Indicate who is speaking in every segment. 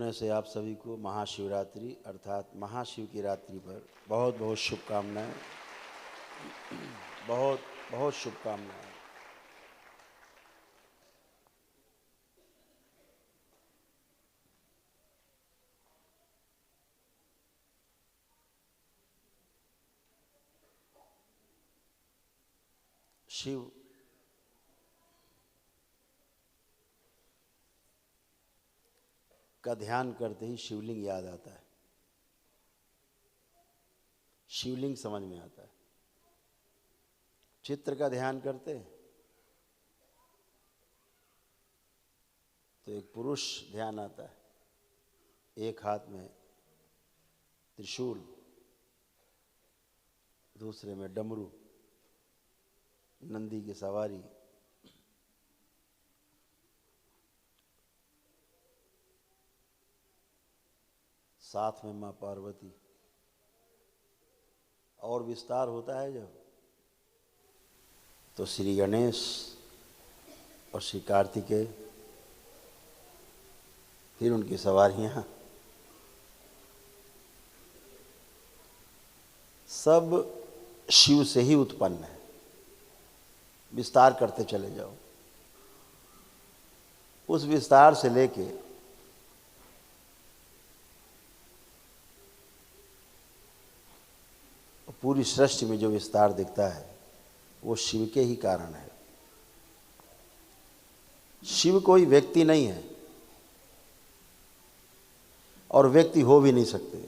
Speaker 1: पुनः से आप सभी को महाशिवरात्रि अर्थात महाशिव की रात्रि पर बहुत बहुत शुभकामनाएं। बहुत बहुत शुभकामनाएं। शिव का ध्यान करते ही शिवलिंग याद आता है, शिवलिंग समझ में आता है। चित्र का ध्यान करते तो एक पुरुष ध्यान आता है, एक हाथ में त्रिशूल, दूसरे में डमरू, नंदी की सवारी। साथ में मां पार्वती। और विस्तार होता है जब तो श्री गणेश और श्री कार्तिकेय, फिर उनकी सवारियां, सब शिव से ही उत्पन्न है। विस्तार करते चले जाओ, उस विस्तार से लेके पूरी सृष्टि में जो विस्तार दिखता है वो शिव के ही कारण है। शिव कोई व्यक्ति नहीं है और व्यक्ति हो भी नहीं सकते।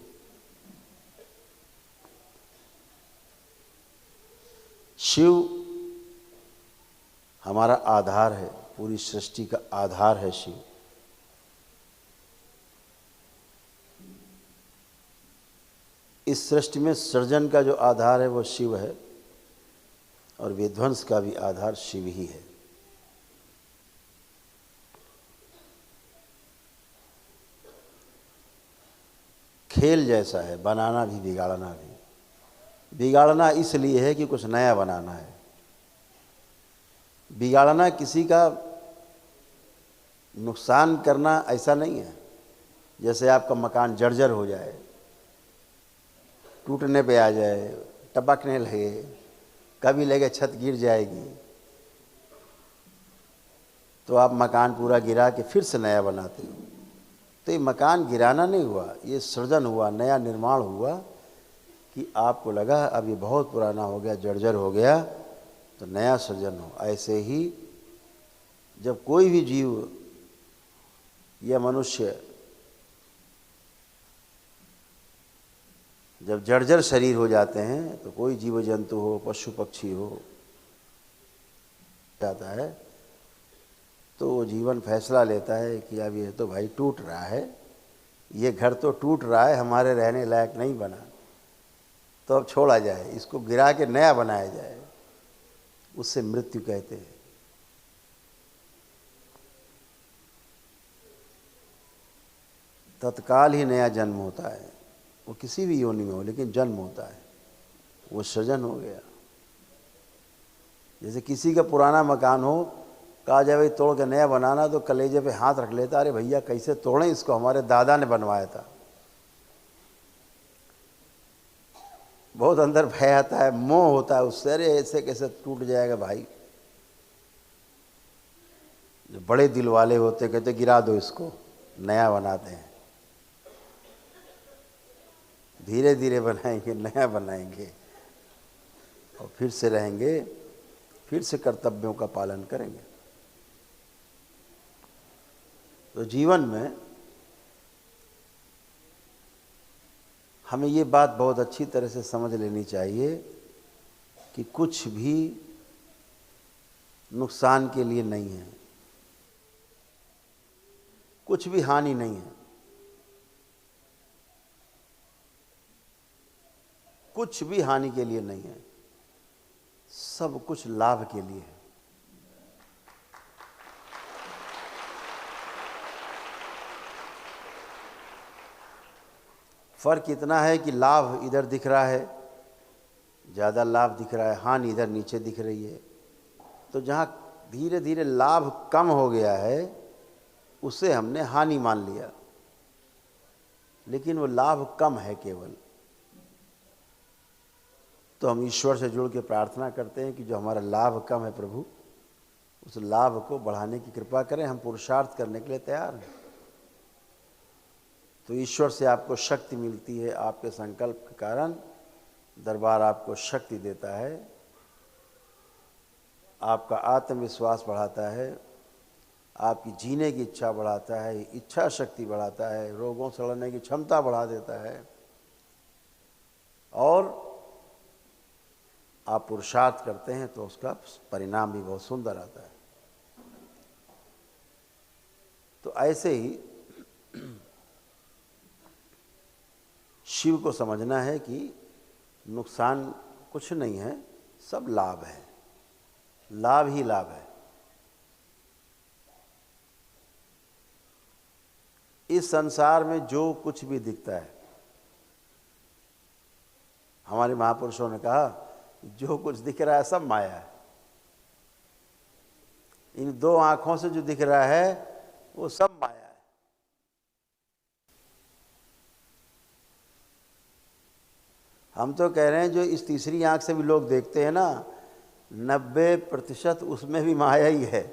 Speaker 1: शिव हमारा आधार है, पूरी सृष्टि का आधार है शिव। इस सृष्टि में सृजन का जो आधार है वो शिव है और विध्वंस का भी आधार शिव ही है। खेल जैसा है, बनाना भी बिगाड़ना भी। बिगाड़ना इसलिए है कि कुछ नया बनाना है। बिगाड़ना किसी का नुकसान करना ऐसा नहीं है। जैसे आपका मकान जर्जर हो जाए, टूटने पे आ जाए, टपकने लगे, कभी लगे छत गिर जाएगी, तो आप मकान पूरा गिरा के फिर से नया बनाते हो। तो ये मकान गिराना नहीं हुआ, ये सृजन हुआ, नया निर्माण हुआ कि आपको लगा अब ये बहुत पुराना हो गया, जर्जर हो गया, तो नया सृजन हो। ऐसे ही जब कोई भी जीव या मनुष्य जब जर्जर शरीर हो जाते हैं, तो कोई जीव जंतु हो, पशु पक्षी हो जाता है, तो वो जीवन फैसला लेता है कि अब ये तो भाई टूट रहा है, ये घर तो टूट रहा है, हमारे रहने लायक नहीं बना, तो अब छोड़ा जाए, इसको गिरा के नया बनाया जाए। उससे मृत्यु कहते हैं। तत्काल ही नया जन्म होता है, वो किसी भी योनि में हो, लेकिन जन्म होता है, वो सृजन हो गया। जैसे किसी का पुराना मकान हो, कहा जाए भाई तोड़ के नया बनाना, तो कलेजे पे हाथ रख लेता, अरे भैया कैसे तोड़ें इसको, हमारे दादा ने बनवाया था। बहुत अंदर भय आता है, मोह होता है उससे, अरे ऐसे कैसे टूट जाएगा भाई। जो बड़े दिल वाले होते कहते गिरा दो इसको, नया बनाते हैं। धीरे धीरे बनाएंगे, नया बनाएंगे और फिर से रहेंगे, फिर से कर्तव्यों का पालन करेंगे। तो जीवन में हमें ये बात बहुत अच्छी तरह से समझ लेनी चाहिए कि कुछ भी नुकसान के लिए नहीं है, कुछ भी हानि नहीं है, कुछ भी हानि के लिए नहीं है, सब कुछ लाभ के लिए है। फर्क इतना है कि लाभ इधर दिख रहा है, ज़्यादा लाभ दिख रहा है, हानि इधर नीचे दिख रही है। तो जहाँ धीरे धीरे लाभ कम हो गया है, उसे हमने हानि मान लिया। लेकिन वो लाभ कम है केवल। तो हम ईश्वर से जुड़ के प्रार्थना करते हैं कि जो हमारा लाभ कम है प्रभु, उस लाभ को बढ़ाने की कृपा करें। हम पुरुषार्थ करने के लिए तैयार हैं। तो ईश्वर से आपको शक्ति मिलती है, आपके संकल्प के कारण दरबार आपको शक्ति देता है, आपका आत्मविश्वास बढ़ाता है, आपकी जीने की इच्छा बढ़ाता है, इच्छा शक्ति बढ़ाता है, रोगों से लड़ने की क्षमता बढ़ा देता है, और आप पुरुषार्थ करते हैं तो उसका परिणाम भी बहुत सुंदर आता है। तो ऐसे ही शिव को समझना है कि नुकसान कुछ नहीं है, सब लाभ है, लाभ ही लाभ है। इस संसार में जो कुछ भी दिखता है, हमारे महापुरुषों ने कहा जो कुछ दिख रहा है सब माया है। इन दो आंखों से जो दिख रहा है वो सब माया है। हम तो कह रहे हैं जो इस तीसरी आंख से भी लोग देखते हैं ना, 90% उसमें भी माया ही है।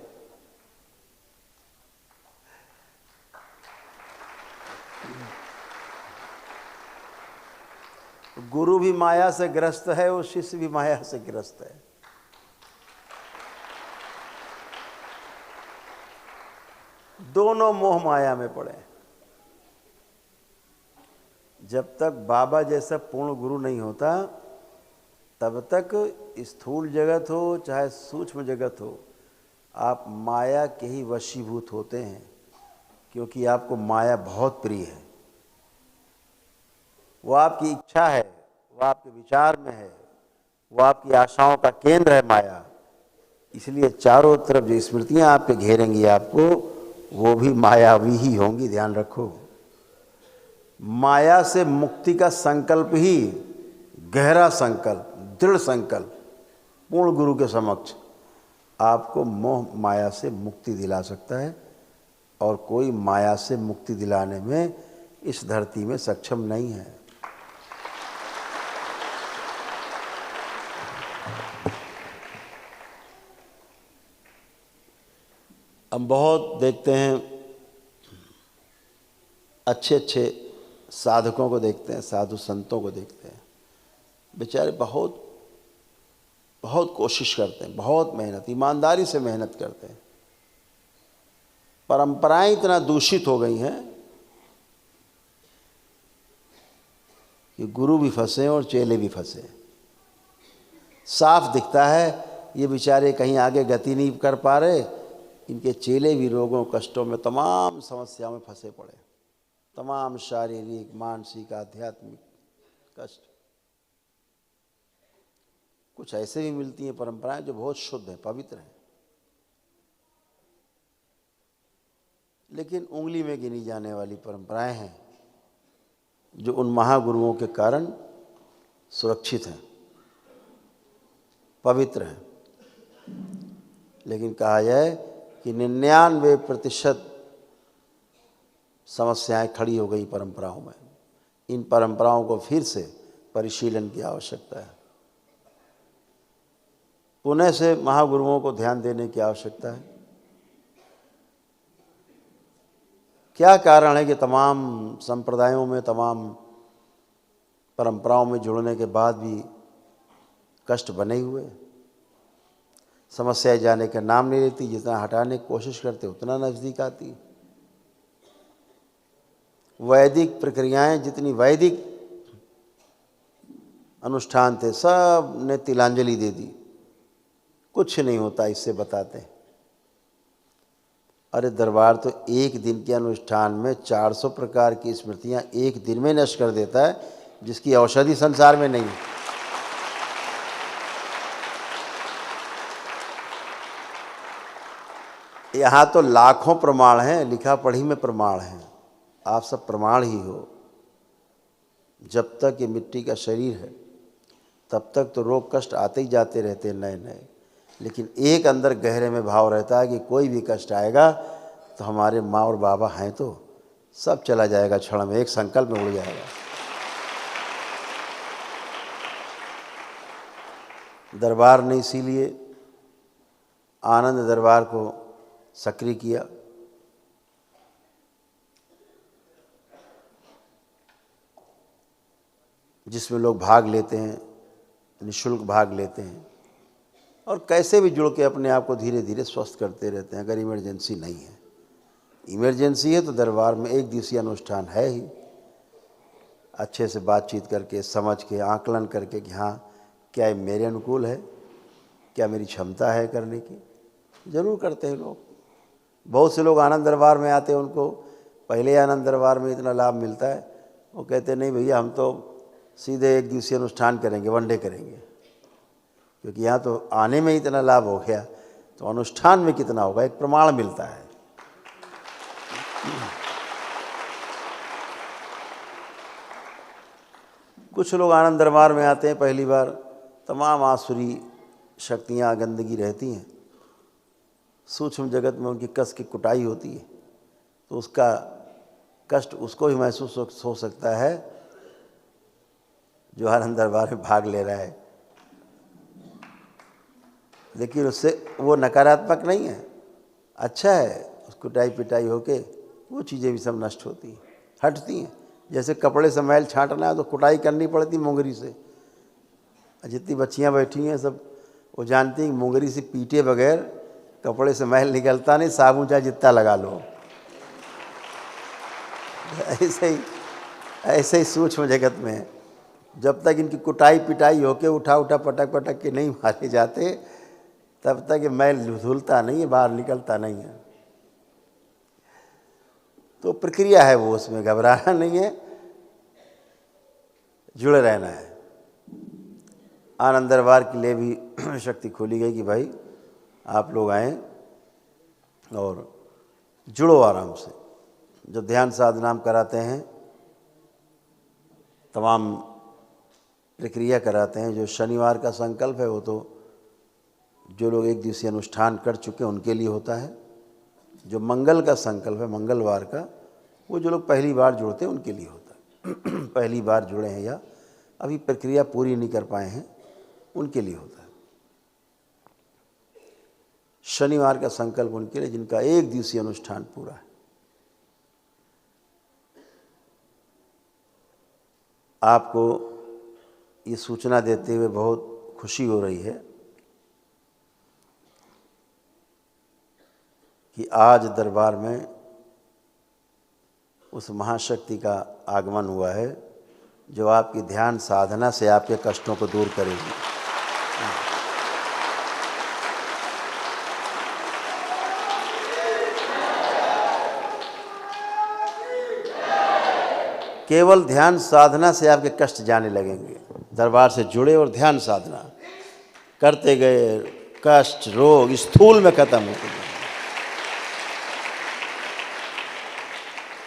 Speaker 1: गुरु भी माया से ग्रस्त है और शिष्य भी माया से ग्रस्त है। दोनों मोह माया में पड़े। जब तक बाबा जैसा पूर्ण गुरु नहीं होता तब तक स्थूल जगत हो चाहे सूक्ष्म जगत हो, आप माया के ही वशीभूत होते हैं, क्योंकि आपको माया बहुत प्रिय है। वो आपकी इच्छा है, वो आपके विचार में है, वो आपकी आशाओं का केंद्र है माया। इसलिए चारों तरफ जो स्मृतियां आपके घेरेंगी आपको, वो भी मायावी ही होंगी, ध्यान रखो। माया से मुक्ति का संकल्प ही गहरा संकल्प, दृढ़ संकल्प, पूर्ण गुरु के समक्ष आपको मोह माया से मुक्ति दिला सकता है, और कोई माया से मुक्ति दिलाने में इस धरती में सक्षम नहीं है। हम बहुत देखते हैं, अच्छे अच्छे साधकों को देखते हैं, साधु संतों को देखते हैं, बेचारे बहुत बहुत कोशिश करते हैं, बहुत मेहनत, ईमानदारी से मेहनत करते हैं। परंपराएं इतना दूषित हो गई हैं कि गुरु भी फंसे और चेले भी फंसे। साफ दिखता है ये बेचारे कहीं आगे गति नहीं कर पा रहे, इनके चेले भी रोगों कष्टों में, तमाम समस्याओं में फंसे पड़े, तमाम शारीरिक मानसिक आध्यात्मिक कष्ट। कुछ ऐसे भी मिलती हैं परंपराएं जो बहुत शुद्ध हैं, पवित्र हैं, लेकिन उंगली में गिनी जाने वाली परंपराएं हैं जो उन महागुरुओं के कारण सुरक्षित हैं, पवित्र हैं। लेकिन कहा जाए कि 99% समस्याएं खड़ी हो गई परंपराओं में। इन परंपराओं को फिर से परिशीलन की आवश्यकता है, पुनः से महागुरुओं को ध्यान देने की आवश्यकता है। क्या कारण है कि तमाम संप्रदायों में, तमाम परंपराओं में जुड़ने के बाद भी कष्ट बने हुए? समस्या जाने का नाम नहीं लेती, जितना हटाने की कोशिश करते उतना नज़दीक आती। वैदिक प्रक्रियाएं, जितनी वैदिक अनुष्ठान थे, सब ने तिलांजलि दे दी, कुछ नहीं होता इससे बताते हैं। अरे दरबार तो एक दिन के अनुष्ठान में 400 प्रकार की स्मृतियां एक दिन में नष्ट कर देता है, जिसकी औषधि संसार में नहीं है। यहाँ तो लाखों प्रमाण हैं, लिखा पढ़ी में प्रमाण हैं, आप सब प्रमाण ही हो। जब तक ये मिट्टी का शरीर है तब तक तो रोग कष्ट आते ही जाते रहते हैं नए नए, लेकिन एक अंदर गहरे में भाव रहता है कि कोई भी कष्ट आएगा तो हमारे माँ और बाबा हैं तो सब चला जाएगा क्षण में, एक संकल्प में उड़ जाएगा। दरबार ने इसीलिए आनंद दरबार को सक्रिय किया। जिसमें लोग भाग लेते हैं, निःशुल्क भाग लेते हैं और कैसे भी जुड़ के अपने आप को धीरे धीरे स्वस्थ करते रहते हैं। अगर इमरजेंसी नहीं है, इमरजेंसी है तो दरबार में एक दिवसीय अनुष्ठान है ही। अच्छे से बातचीत करके, समझ के, आकलन करके कि हाँ क्या ये मेरे अनुकूल है, क्या मेरी क्षमता है करने की, ज़रूर करते हैं लोग। बहुत से लोग आनंद दरबार में आते हैं, उनको पहले आनंद दरबार में इतना लाभ मिलता है, वो कहते नहीं भैया हम तो सीधे एक दिवसीय अनुष्ठान करेंगे, वनडे करेंगे, क्योंकि यहाँ तो आने में इतना लाभ हो गया तो अनुष्ठान में कितना होगा, एक प्रमाण मिलता है। कुछ लोग आनंद दरबार में आते हैं पहली बार, तमाम आसुरी शक्तियाँ, गंदगी रहती हैं, सूक्ष्म जगत में उनकी कस की कुटाई होती है, तो उसका कष्ट उसको ही महसूस हो सकता है जो आनंद दरबार में भाग ले रहा है। लेकिन उससे वो नकारात्मक नहीं है, अच्छा है। उस कुटाई पिटाई होके वो चीज़ें भी सब नष्ट होती हैं, हटती हैं। जैसे कपड़े से मैल छांटना है तो कुटाई करनी पड़ती मुंगरी से। जितनी बच्चियां बैठी हैं सब वो जानती हैं मुंगरी से पीटे बगैर कपड़े से मैल निकलता नहीं, साबुन चाहे जितना लगा लो। ऐसे ही सूक्ष्म जगत में जब तक इनकी कुटाई पिटाई होके उठा पटक पटक के नहीं मारे जाते, तब तक ये मैल धुलता नहीं है, बाहर निकलता नहीं है। तो प्रक्रिया है वो, उसमें घबराना नहीं है, जुड़े रहना है। आनंद दरबार के लिए भी शक्ति खोली गई कि भाई आप लोग आएँ और जुड़ो आराम से। जो ध्यान साधना हम कराते हैं, तमाम प्रक्रिया कराते हैं, जो शनिवार का संकल्प है वो तो जो लोग एक दिवसीय अनुष्ठान कर चुके हैं उनके लिए होता है। जो मंगल का संकल्प है, मंगलवार का, वो जो लोग पहली बार जुड़ते हैं उनके लिए होता है। पहली बार जुड़े हैं या अभी प्रक्रिया पूरी नहीं कर पाए हैं, उनके लिए होता है। शनिवार का संकल्प उनके लिए जिनका एक दिवसीय अनुष्ठान पूरा है। आपको ये सूचना देते हुए बहुत खुशी हो रही है कि आज दरबार में उस महाशक्ति का आगमन हुआ है जो आपकी ध्यान साधना से आपके कष्टों को दूर करेगी। केवल ध्यान साधना से आपके कष्ट जाने लगेंगे। दरबार से जुड़े और ध्यान साधना करते गए, कष्ट, रोग स्थूल में खत्म होते गए।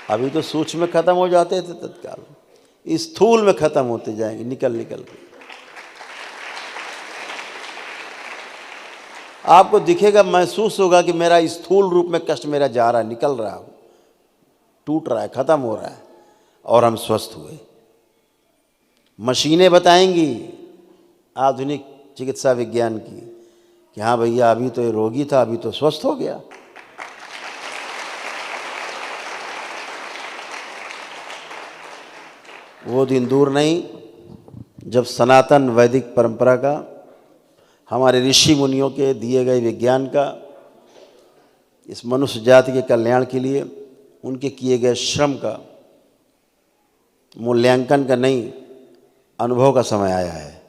Speaker 1: अभी तो सूक्ष्म में खत्म हो जाते थे तत्काल, स्थूल में खत्म होते जाएंगे, निकल के। आपको दिखेगा, महसूस होगा कि मेरा स्थूल रूप में कष्ट मेरा जा रहा है, निकल रहा है, टूट रहा है, खत्म हो रहा है, और हम स्वस्थ हुए। मशीनें बताएंगी आधुनिक चिकित्सा विज्ञान की कि हाँ भैया अभी तो ये रोगी था, अभी तो स्वस्थ हो गया। वो दिन दूर नहीं जब सनातन वैदिक परंपरा का, हमारे ऋषि मुनियों के दिए गए विज्ञान का, इस मनुष्य जाति के कल्याण के लिए उनके किए गए श्रम का मूल्यांकन का नहीं, अनुभव का समय आया है।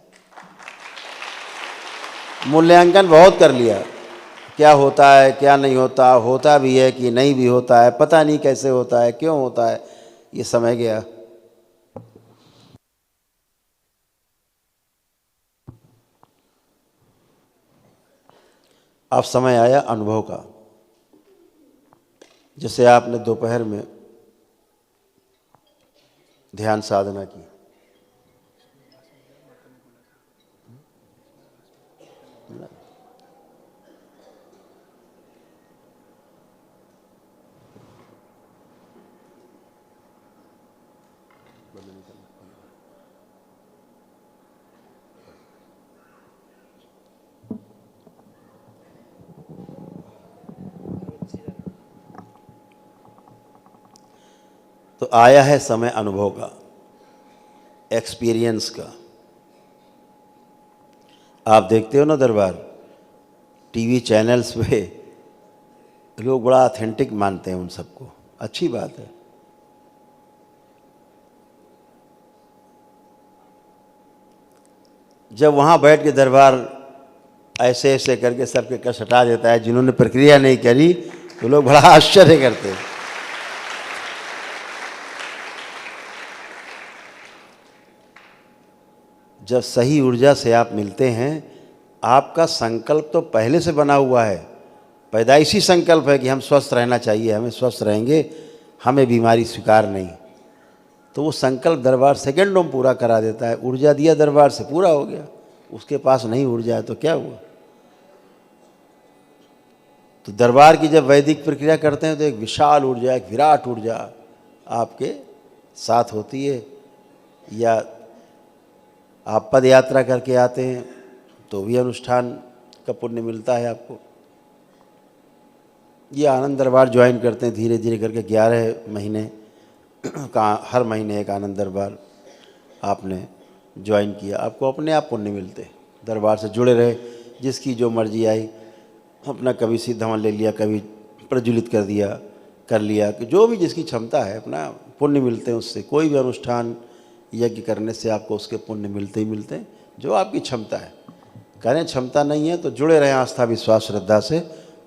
Speaker 1: मूल्यांकन बहुत कर लिया, क्या होता है क्या नहीं होता, होता भी है कि नहीं भी होता है, पता नहीं कैसे होता है, क्यों होता है, ये समय गया। अब समय आया अनुभव का। जैसे आपने दोपहर में ध्यान साधना की, तो आया है समय अनुभव का, एक्सपीरियंस का। आप देखते हो ना दरबार, टीवी चैनल्स पे लोग बड़ा ऑथेंटिक मानते हैं उन सबको, अच्छी बात है। जब वहाँ बैठ के दरबार ऐसे ऐसे करके सबके कष्ट हटा देता है, जिन्होंने प्रक्रिया नहीं करी तो लोग बड़ा आश्चर्य करते हैं। जब सही ऊर्जा से आप मिलते हैं, आपका संकल्प तो पहले से बना हुआ है, पैदाइशी संकल्प है कि हम स्वस्थ रहना चाहिए, हमें स्वस्थ रहेंगे, हमें बीमारी स्वीकार नहीं। तो वो संकल्प दरबार सेकंडों में पूरा करा देता है। ऊर्जा दिया दरबार से, पूरा हो गया। उसके पास नहीं ऊर्जा है तो क्या हुआ। तो दरबार की जब वैदिक प्रक्रिया करते हैं तो एक विशाल ऊर्जा, एक विराट ऊर्जा आपके साथ होती है। या आप पद यात्रा करके आते हैं तो भी अनुष्ठान का पुण्य मिलता है आपको। ये आनंद दरबार ज्वाइन करते हैं धीरे धीरे करके, 11 महीने का हर महीने एक आनंद दरबार आपने ज्वाइन किया, आपको अपने आप पुण्य मिलते। दरबार से जुड़े रहे, जिसकी जो मर्जी आई, अपना कभी सिद्धावन ले लिया, कभी प्रज्वलित कर लिया, कि जो भी जिसकी क्षमता है अपना पुण्य मिलते हैं उससे। कोई भी अनुष्ठान यज्ञ करने से आपको उसके पुण्य मिलते ही मिलते हैं, जो आपकी क्षमता है। करें क्षमता नहीं है तो जुड़े रहें आस्था विश्वास श्रद्धा से,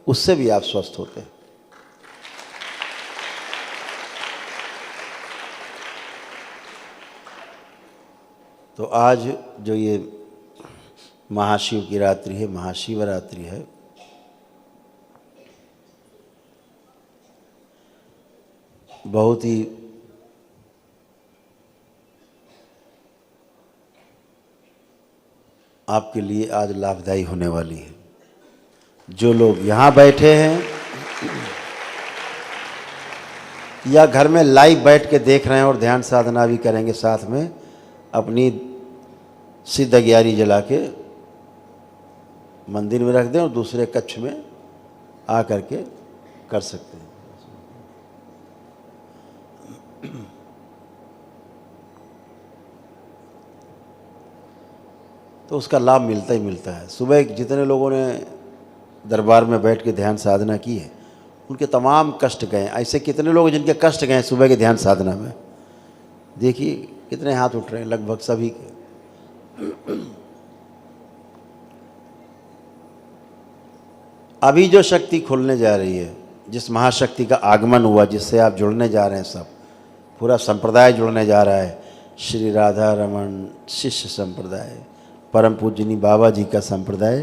Speaker 1: उससे भी आप स्वस्थ होते हैं। तो आज जो ये महाशिव की रात्रि है, महाशिवरात्रि है, बहुत ही आपके लिए आज लाभदायी होने वाली है। जो लोग यहाँ बैठे हैं या घर में लाइव बैठ के देख रहे हैं और ध्यान साधना भी करेंगे साथ में, अपनी सिद्ध ग्यारी जला के मंदिर में रख दें और दूसरे कक्ष में आ करके कर सकते हैं। तो उसका लाभ मिलता ही मिलता है। सुबह जितने लोगों ने दरबार में बैठ के ध्यान साधना की है, उनके तमाम कष्ट गए। ऐसे कितने लोग जिनके कष्ट गए सुबह के ध्यान साधना में, देखिए कितने हाथ उठ रहे हैं, लगभग सभी के। अभी जो शक्ति खुलने जा रही है, जिस महाशक्ति का आगमन हुआ, जिससे आप जुड़ने जा रहे हैं, सब पूरा संप्रदाय जुड़ने जा रहा है। श्री राधा रमन शिष्य संप्रदाय, परम पूजनी बाबा जी का संप्रदाय,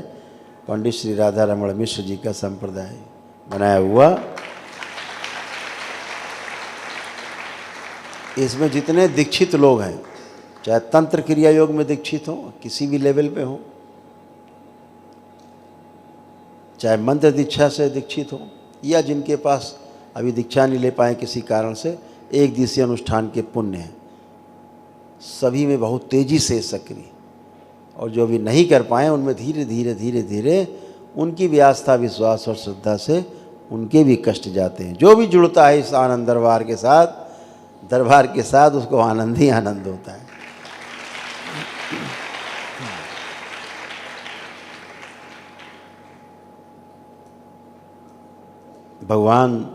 Speaker 1: पंडित श्री राधा रमन मिश्र जी का संप्रदाय बनाया हुआ। इसमें जितने दीक्षित लोग हैं, चाहे तंत्र क्रिया योग में दीक्षित हों, किसी भी लेवल पे हों, चाहे मंत्र दीक्षा से दीक्षित हों, या जिनके पास अभी दीक्षा नहीं ले पाए किसी कारण से, एक दिवसीय अनुष्ठान के पुण्य हैं, सभी में बहुत तेज़ी से सक्रिय। और जो अभी नहीं कर पाए, उनमें धीरे धीरे धीरे धीरे उनकी भी आस्था विश्वास और श्रद्धा से उनके भी कष्ट जाते हैं। जो भी जुड़ता है इस आनंद दरबार के साथ उसको आनंद ही आनंद होता है। भगवान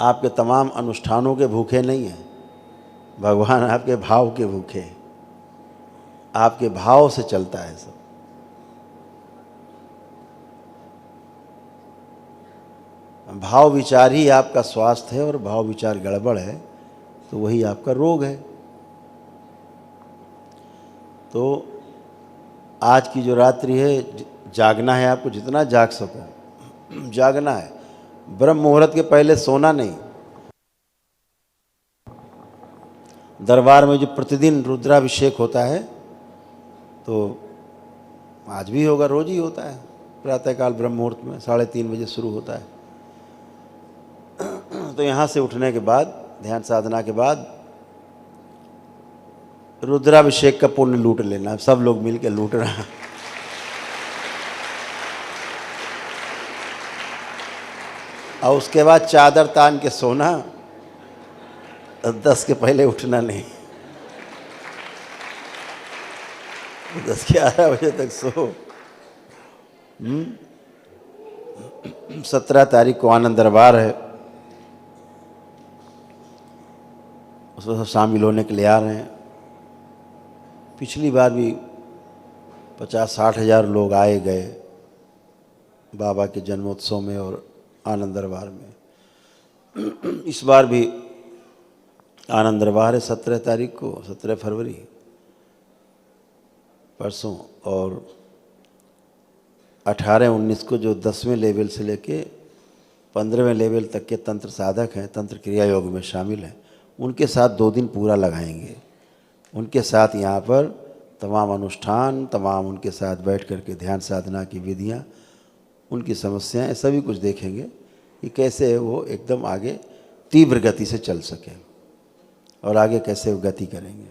Speaker 1: आपके तमाम अनुष्ठानों के भूखे नहीं हैं, भगवान आपके भाव के भूखे हैं। आपके भाव से चलता है सब। भाव विचार ही आपका स्वास्थ्य है, और भाव विचार गड़बड़ है तो वही आपका रोग है। तो आज की जो रात्रि है, जागना है आपको, जितना जाग सको जागना है। ब्रह्म मुहूर्त के पहले सोना नहीं। दरबार में जो प्रतिदिन रुद्राभिषेक होता है, तो आज भी होगा, रोज ही होता है। प्रातःकाल ब्रह्म मुहूर्त में 3:30 बजे शुरू होता है। तो यहाँ से उठने के बाद, ध्यान साधना के बाद, रुद्राभिषेक का पुण्य लूट लेना। सब लोग मिल के लूट रहे हैं। और उसके बाद चादर तान के सोना 10 के पहले उठना नहीं, 10-11 बजे तक सो। 17 तारीख को आनंद दरबार है, उसमें सब शामिल होने के लिए आ रहे हैं। पिछली बार भी 50-60 हज़ार लोग आए गए बाबा के जन्मोत्सव में और आनंद दरबार में। इस बार भी आनंद दरबार है 17 तारीख को, 17 फरवरी परसों, और 18-19 को जो 10वें लेवल से लेके 15वें लेवल तक के तंत्र साधक हैं, तंत्र क्रिया योग में शामिल हैं, उनके साथ 2 दिन पूरा लगाएंगे। उनके साथ यहाँ पर तमाम अनुष्ठान, तमाम उनके साथ बैठ कर के ध्यान साधना की विधियाँ, उनकी समस्याएं, सभी कुछ देखेंगे कि कैसे वो एकदम आगे तीव्र गति से चल सकें और आगे कैसे वो गति करेंगे।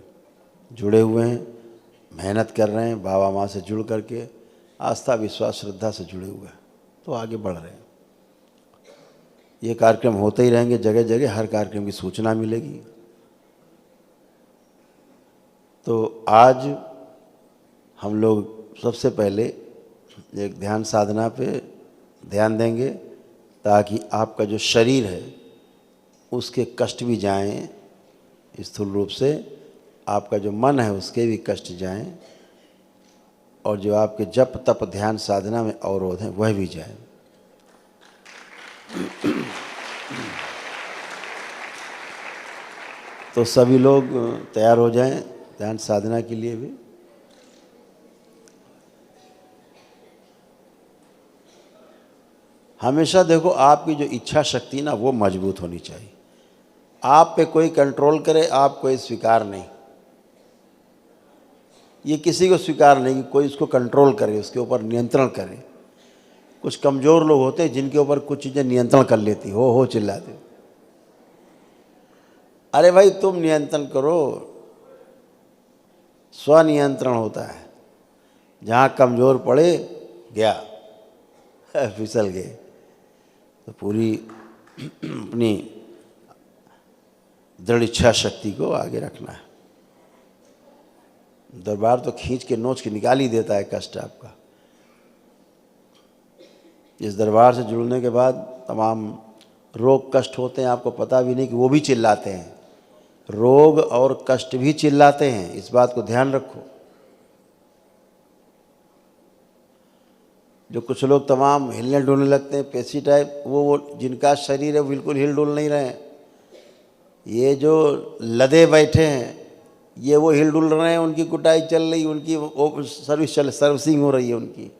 Speaker 1: जुड़े हुए हैं, मेहनत कर रहे हैं, बाबा माँ से जुड़ करके आस्था विश्वास श्रद्धा से जुड़े हुए हैं, तो आगे बढ़ रहे हैं। ये कार्यक्रम होते ही रहेंगे, जगह जगह हर कार्यक्रम की सूचना मिलेगी। तो आज हम लोग सबसे पहले एक ध्यान साधना पे ध्यान देंगे, ताकि आपका जो शरीर है उसके कष्ट भी जाएं, स्थूल रूप से आपका जो मन है उसके भी कष्ट जाएं, और जो आपके जप तप ध्यान साधना में अवरोध हैं वह भी जाएं। तो सभी लोग तैयार हो जाएं ध्यान साधना के लिए भी। हमेशा देखो, आपकी जो इच्छा शक्ति ना वो मजबूत होनी चाहिए। आप पे कोई कंट्रोल करे, आप कोई स्वीकार नहीं। ये किसी को स्वीकार नहीं कि कोई उसको कंट्रोल करे, उसके ऊपर नियंत्रण करे। कुछ कमज़ोर लोग होते हैं जिनके ऊपर कुछ चीज़ें नियंत्रण कर लेती, हो चिल्लाते। अरे भाई, तुम नियंत्रण करो, स्वनियंत्रण होता है। जहाँ कमज़ोर पड़े गया, फिसल गए। तो पूरी अपनी दृढ़ इच्छा शक्ति को आगे रखना है। दरबार तो खींच के नोच के निकाल ही देता है कष्ट आपका। इस दरबार से जुड़ने के बाद तमाम रोग कष्ट होते हैं, आपको पता भी नहीं कि वो भी चिल्लाते हैं। रोग और कष्ट भी चिल्लाते हैं, इस बात को ध्यान रखो। जो कुछ लोग तमाम हिलने डुलने लगते हैं पेशी टाइप, वो जिनका शरीर है बिल्कुल हिल डुल नहीं रहे हैं। ये जो लदे बैठे हैं ये वो हिल डुल रहे हैं, उनकी कुटाई चल रही, उनकी सर्विसिंग हो रही है, उनकी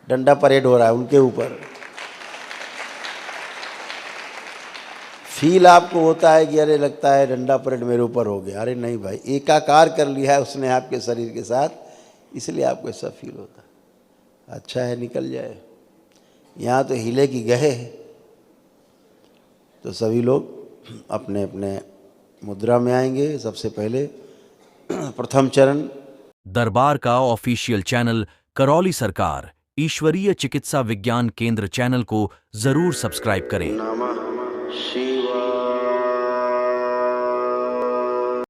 Speaker 1: डंडा परेड हो रहा है उनके ऊपर। फील आपको होता है कि अरे लगता है डंडा परेड मेरे ऊपर हो गया। अरे नहीं भाई, एकाकार कर लिया है उसने आपके शरीर के साथ, इसलिए आपको ऐसा फील होता है। अच्छा है निकल जाए। यहाँ तो हिले की गए। तो सभी लोग अपने अपने मुद्रा में आएंगे। सबसे पहले प्रथम चरण।
Speaker 2: दरबार का ऑफिशियल चैनल करौली सरकार ईश्वरीय चिकित्सा विज्ञान केंद्र चैनल को जरूर सब्सक्राइब करें।
Speaker 1: नमः शिवाय।